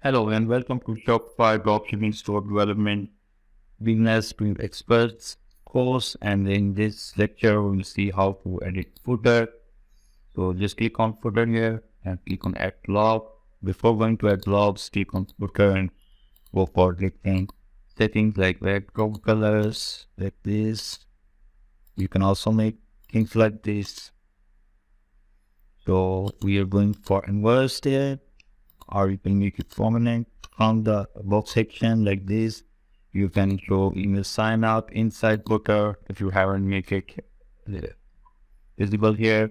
Hello and welcome to Shopify Dropshipping Store Development Beginners to Experts course. And in this lecture, we'll see how to edit footer. So just click on footer here and click on add blog. Before going to add blogs, click on footer and go for different settings like background colors like this. You can also make things like this. So we are going for inverse here, or you can make it prominent from the box section like this. You can show email sign up inside footer if you haven't make it visible here.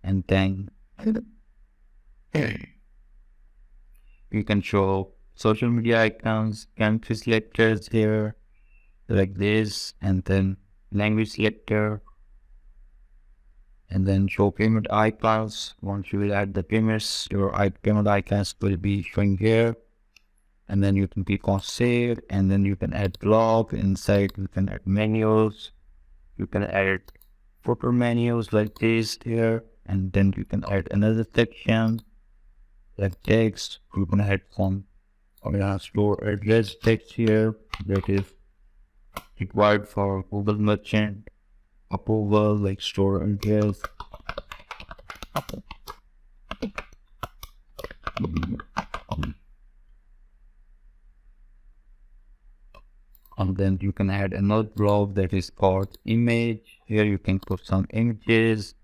And then you can show social media icons, country selectors here like this, and then language selector, and then show payment icons. Once you will add the payments, your payment icons will be showing here. And then you can click on save, and then you can add blog. Inside you can add menus. You can add footer menus like this here, and then you can add another section like text. You can add some store address text here that is required for Google merchant approval, like store address. And then you can add another blog that is called image. Here you can put some images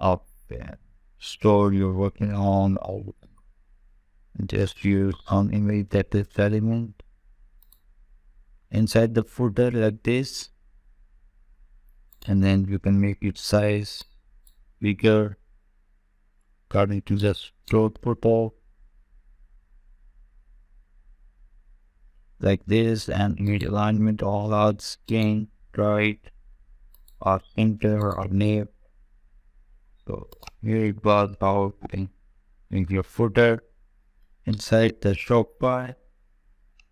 of the store you're working on, or just use some image that is relevant inside the footer like this. And then you can make its size bigger according to the store photo like this, and image alignment all out, skin, right, or center or name. So here it was how you can make your footer inside the Shopify.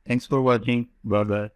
Thanks for watching. Bye bye.